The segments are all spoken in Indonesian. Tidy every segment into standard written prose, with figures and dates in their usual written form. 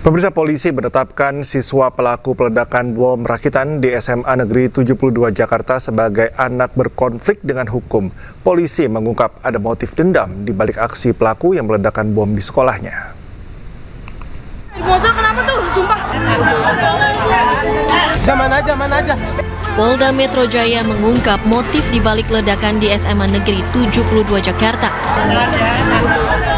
Pemirsa, polisi menetapkan siswa pelaku peledakan bom rakitan di SMA Negeri 72 Jakarta sebagai anak berkonflik dengan hukum. Polisi mengungkap ada motif dendam di balik aksi pelaku yang meledakkan bom di sekolahnya. Bosnya kenapa tuh? Sumpah. Mana aja. Polda Metro Jaya mengungkap motif di balik ledakan di SMA Negeri 72 Jakarta.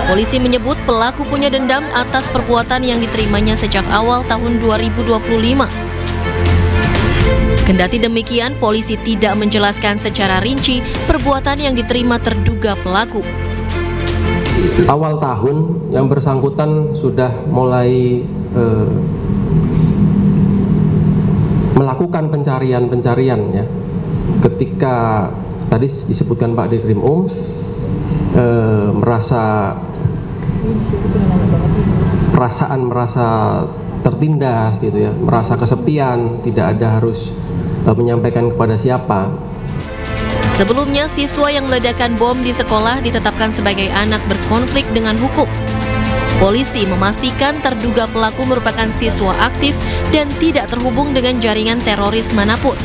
Polisi menyebut pelaku punya dendam atas perbuatan yang diterimanya sejak awal tahun 2025. Kendati demikian, polisi tidak menjelaskan secara rinci perbuatan yang diterima terduga pelaku. Awal tahun yang bersangkutan sudah mulai melakukan pencarian ya. Ketika tadi disebutkan Pak Dirkrim merasa tertindas gitu ya, merasa kesepian, tidak ada harus menyampaikan kepada siapa. Sebelumnya, siswa yang meledakkan bom di sekolah ditetapkan sebagai anak berkonflik dengan hukum. Polisi memastikan terduga pelaku merupakan siswa aktif dan tidak terhubung dengan jaringan teroris manapun.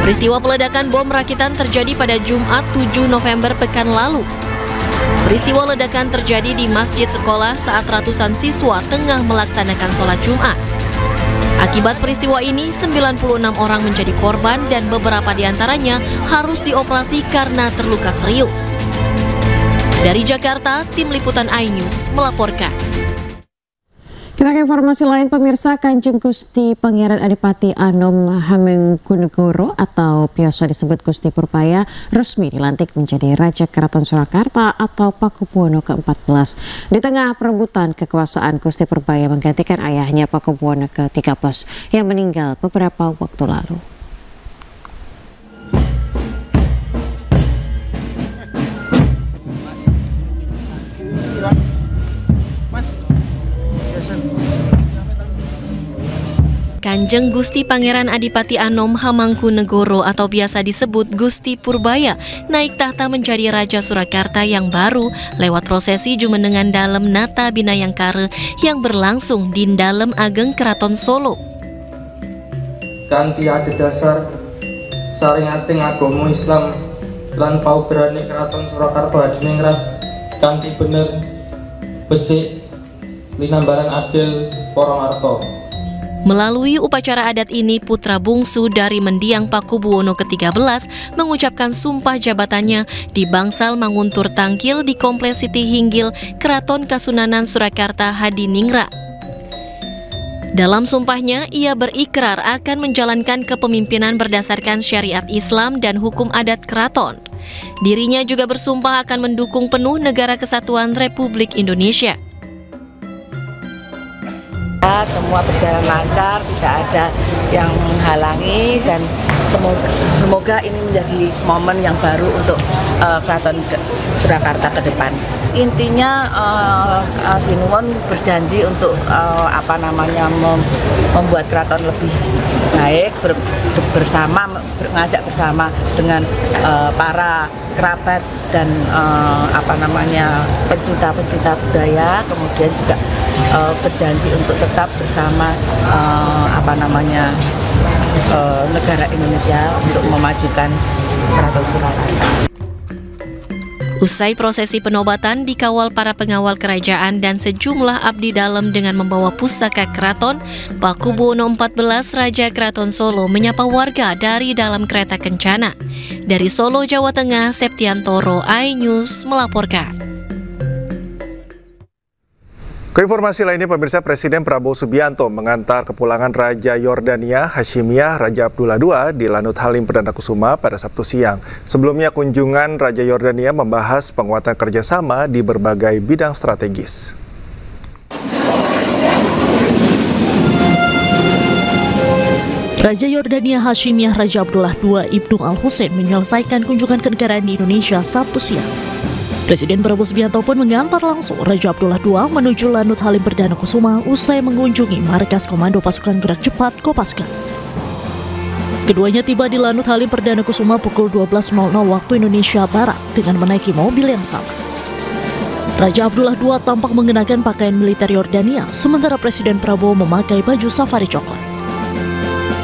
Peristiwa peledakan bom rakitan terjadi pada Jumat 7 November pekan lalu. Peristiwa ledakan terjadi di masjid sekolah saat ratusan siswa tengah melaksanakan sholat Jumat. Akibat peristiwa ini, 96 orang menjadi korban dan beberapa diantaranya harus dioperasi karena terluka serius. Dari Jakarta, Tim Liputan iNews melaporkan. Kita ke informasi lain, pemirsa. Kanjeng Gusti Pangeran Adipati Anom Hamengkubuwono atau biasa disebut Gusti Purbaya resmi dilantik menjadi Raja Keraton Surakarta atau Pakubuwono ke-14. Di tengah perebutan kekuasaan, Gusti Purbaya menggantikan ayahnya Pakubuwono ke-13 yang meninggal beberapa waktu lalu. Kanjeng Gusti Pangeran Adipati Anom Hamengkubuwono atau biasa disebut Gusti Purbaya naik tahta menjadi Raja Surakarta yang baru lewat prosesi jumenengan dalem Nata Binayangkara yang berlangsung di Dalem Ageng Keraton Solo. Kanthi adhedhasar saringating agama Islam lan paugerane Keraton Surakarta hadiningrat kanthi bener becik linambaran adil para marta. Melalui upacara adat ini, putra bungsu dari mendiang Pakubuwono ke-13 mengucapkan sumpah jabatannya di Bangsal Manguntur Tangkil di Kompleks Siti Hinggil, Keraton Kasunanan Surakarta Hadiningrat. Dalam sumpahnya, ia berikrar akan menjalankan kepemimpinan berdasarkan syariat Islam dan hukum adat keraton. Dirinya juga bersumpah akan mendukung penuh Negara Kesatuan Republik Indonesia. Semua berjalan lancar, tidak ada yang menghalangi, dan semoga ini menjadi momen yang baru untuk Keraton Surakarta ke depan. Intinya Sinuwun berjanji untuk membuat keraton lebih baik, mengajak bersama dengan para kerabat dan pencinta budaya, kemudian juga berjanji untuk tetap bersama negara Indonesia untuk memajukan Keraton Surakarta. Usai prosesi penobatan dikawal para pengawal kerajaan dan sejumlah abdi dalam dengan membawa pusaka keraton, Pakubuwono 14 Raja Keraton Solo menyapa warga dari dalam kereta kencana. Dari Solo, Jawa Tengah, Septiantoro, iNews melaporkan. Keinformasi lainnya, pemirsa, Presiden Prabowo Subianto mengantar kepulangan Raja Yordania Hashimiyah Raja Abdullah II di Lanut Halim Perdana Kusuma pada Sabtu siang. Sebelumnya, kunjungan Raja Yordania membahas penguatan kerjasama di berbagai bidang strategis. Raja Yordania Hashimiyah Raja Abdullah II Ibnu Al-Husain menyelesaikan kunjungan kenegaraan di Indonesia Sabtu siang. Presiden Prabowo Subianto pun mengantar langsung Raja Abdullah II menuju Lanut Halim Perdana Kusuma usai mengunjungi Markas Komando Pasukan Gerak Cepat Kopaska. Keduanya tiba di Lanut Halim Perdana Kusuma pukul 12.00 waktu Indonesia Barat dengan menaiki mobil yang sama. Raja Abdullah II tampak mengenakan pakaian militer Yordania, sementara Presiden Prabowo memakai baju safari coklat.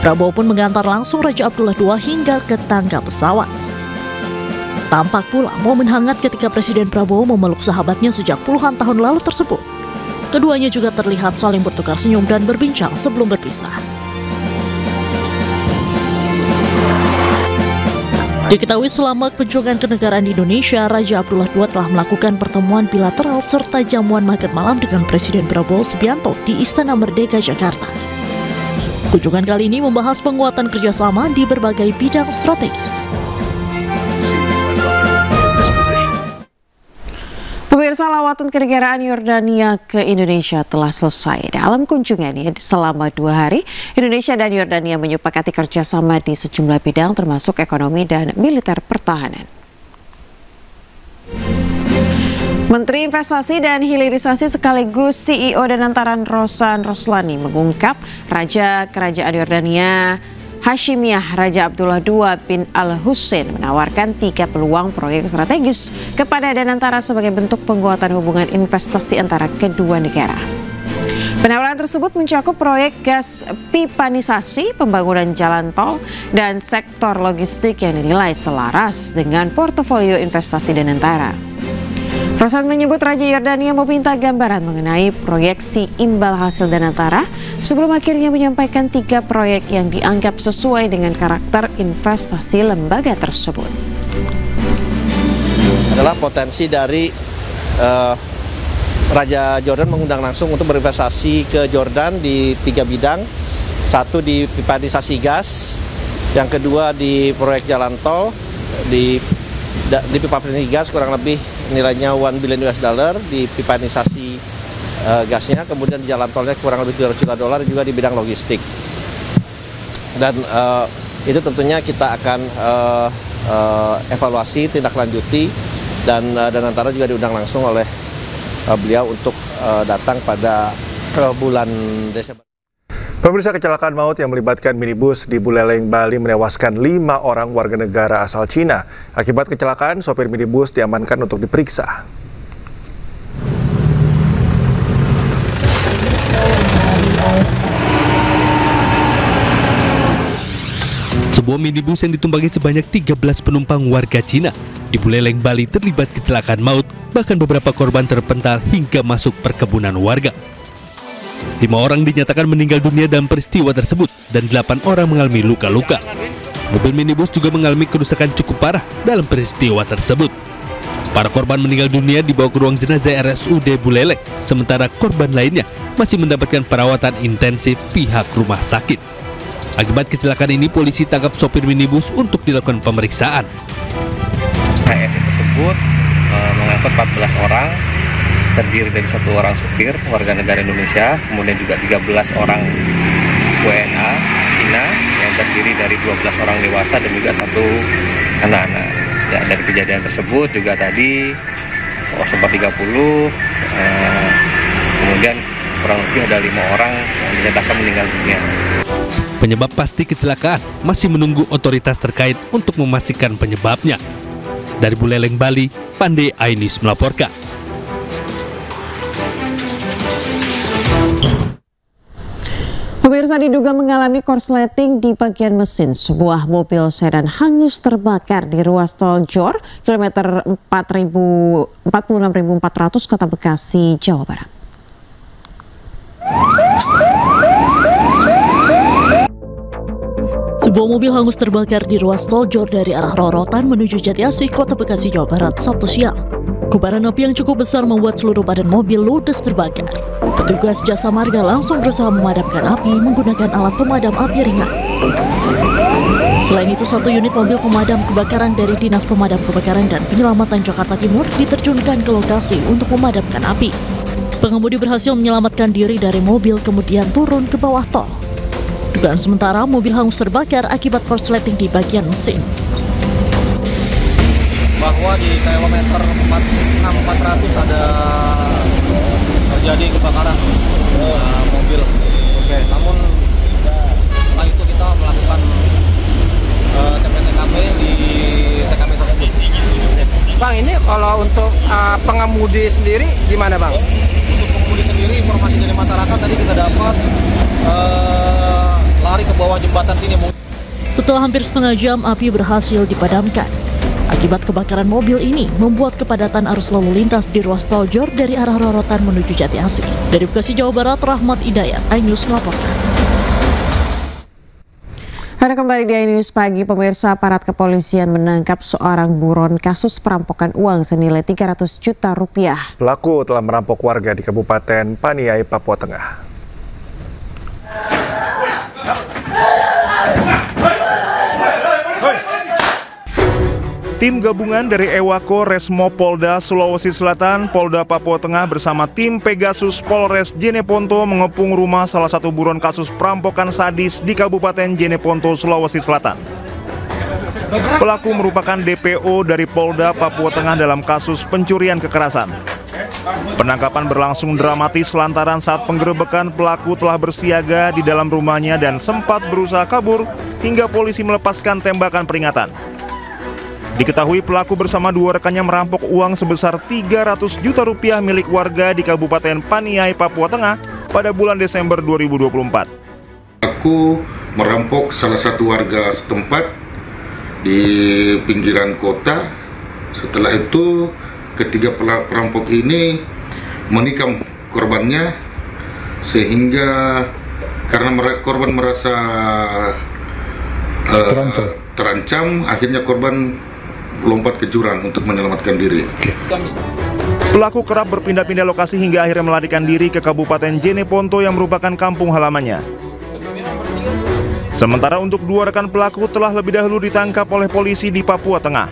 Prabowo pun mengantar langsung Raja Abdullah II hingga ke tangga pesawat. Tampak pula momen hangat ketika Presiden Prabowo memeluk sahabatnya sejak puluhan tahun lalu tersebut. Keduanya juga terlihat saling bertukar senyum dan berbincang sebelum berpisah. Diketahui selama kunjungan kenegaraan di Indonesia, Raja Abdullah II telah melakukan pertemuan bilateral serta jamuan makan malam dengan Presiden Prabowo Subianto di Istana Merdeka, Jakarta. Kunjungan kali ini membahas penguatan kerjasama di berbagai bidang strategis. Pemirsa, lawatan kenegaraan Yordania ke Indonesia telah selesai. Dalam kunjungannya selama 2 hari, Indonesia dan Yordania menyepakati kerjasama di sejumlah bidang termasuk ekonomi dan militer pertahanan. Menteri Investasi dan Hilirisasi sekaligus CEO Danantaran Rosan Roslani mengungkap Raja Kerajaan Yordania Hashimiyah Raja Abdullah II bin Al-Hussein menawarkan 3 peluang proyek strategis kepada Danantara sebagai bentuk penguatan hubungan investasi antara kedua negara. Penawaran tersebut mencakup proyek gas pipanisasi, pembangunan jalan tol, dan sektor logistik yang dinilai selaras dengan portofolio investasi Danantara. Rosan menyebut Raja Yordania meminta gambaran mengenai proyeksi imbal hasil Danantara sebelum akhirnya menyampaikan 3 proyek yang dianggap sesuai dengan karakter investasi lembaga tersebut. Adalah potensi dari Raja Jordan mengundang langsung untuk berinvestasi ke Jordan di 3 bidang. 1 di pipanisasi gas, yang kedua di proyek jalan tol, di pipanisasi gas kurang lebih nilainya $1 billion di pipanisasi gasnya, kemudian di jalan tolnya kurang lebih $200 juta juga di bidang logistik. Dan itu tentunya kita akan evaluasi, tindak lanjuti, dan Danantara juga diundang langsung oleh beliau untuk datang pada bulan Desember. Pemirsa, kecelakaan maut yang melibatkan minibus di Buleleng, Bali menewaskan 5 orang warga negara asal Cina. Akibat kecelakaan, sopir minibus diamankan untuk diperiksa. Sebuah minibus yang ditumpangi sebanyak 13 penumpang warga Cina di Buleleng, Bali terlibat kecelakaan maut, bahkan beberapa korban terpental hingga masuk perkebunan warga. 5 orang dinyatakan meninggal dunia dalam peristiwa tersebut dan 8 orang mengalami luka-luka. Mobil minibus juga mengalami kerusakan cukup parah dalam peristiwa tersebut. Para korban meninggal dunia dibawa ke ruang jenazah RSUD Buleleng, sementara korban lainnya masih mendapatkan perawatan intensif pihak rumah sakit. Akibat kecelakaan ini, polisi tangkap sopir minibus untuk dilakukan pemeriksaan. KS tersebut mengangkut 14 orang, terdiri dari 1 orang supir warga negara Indonesia, kemudian juga 13 orang WNA Cina yang terdiri dari 12 orang dewasa dan juga 1 anak-anak. Ya, dari kejadian tersebut juga tadi sempat 30, kemudian kurang lebih ada 5 orang yang dinyatakan meninggal dunia. Penyebab pasti kecelakaan masih menunggu otoritas terkait untuk memastikan penyebabnya. Dari Buleleng, Bali, Pandey Ainis melaporkan. Pemirsa, diduga mengalami korsleting di bagian mesin. Sebuah mobil sedan hangus terbakar di ruas tol Jor, kilometer 46.400 Kota Bekasi, Jawa Barat. Sebuah mobil hangus terbakar di ruas tol Jor dari arah Rorotan menuju Jatiasih, Kota Bekasi, Jawa Barat, Sabtu siang. Kobaran api yang cukup besar membuat seluruh badan mobil ludes terbakar. Petugas Jasa Marga langsung berusaha memadamkan api menggunakan alat pemadam api ringan. Selain itu, 1 unit mobil pemadam kebakaran dari Dinas Pemadam Kebakaran dan Penyelamatan Jakarta Timur diterjunkan ke lokasi untuk memadamkan api. Pengemudi berhasil menyelamatkan diri dari mobil kemudian turun ke bawah tol. Dugaan sementara, mobil hangus terbakar akibat korsleting di bagian mesin. Bahwa di kilometer 46.400 ada terjadi kebakaran mobil. Oke. Namun setelah itu kita melakukan TKP di TKP tersebut. Bang, ini kalau untuk pengemudi sendiri gimana Bang? Untuk pengemudi sendiri, informasi dari masyarakat tadi kita dapat lari ke bawah jembatan sini. Setelah hampir setengah jam, api berhasil dipadamkan. Akibat kebakaran mobil ini membuat kepadatan arus lalu lintas di ruas tol Jor dari arah Rorotan menuju Jati Asih. Dari Bekasi, Jawa Barat, Rahmat Hidayat, iNews melaporkan. Ada kembali di iNews Pagi, pemirsa. Aparat kepolisian menangkap seorang buron kasus perampokan uang senilai 300 juta rupiah. Pelaku telah merampok warga di Kabupaten Paniai, Papua Tengah. Tim gabungan dari Ewako Resmo Polda Sulawesi Selatan, Polda Papua Tengah bersama tim Pegasus Polres Jeneponto mengepung rumah salah satu buron kasus perampokan sadis di Kabupaten Jeneponto, Sulawesi Selatan. Pelaku merupakan DPO dari Polda Papua Tengah dalam kasus pencurian kekerasan. Penangkapan berlangsung dramatis lantaran saat penggerebekan pelaku telah bersiaga di dalam rumahnya dan sempat berusaha kabur hingga polisi melepaskan tembakan peringatan. Diketahui pelaku bersama dua rekannya merampok uang sebesar 300 juta rupiah milik warga di Kabupaten Paniai, Papua Tengah pada bulan Desember 2024. Pelaku merampok salah satu warga setempat di pinggiran kota. Setelah itu ketiga perampok ini menikam korbannya sehingga karena korban merasa terancam, akhirnya korban lompat ke jurang untuk menyelamatkan diri. Pelaku kerap berpindah-pindah lokasi hingga akhirnya melarikan diri ke Kabupaten Jeneponto yang merupakan kampung halamannya. Sementara untuk dua rekan pelaku telah lebih dahulu ditangkap oleh polisi di Papua Tengah.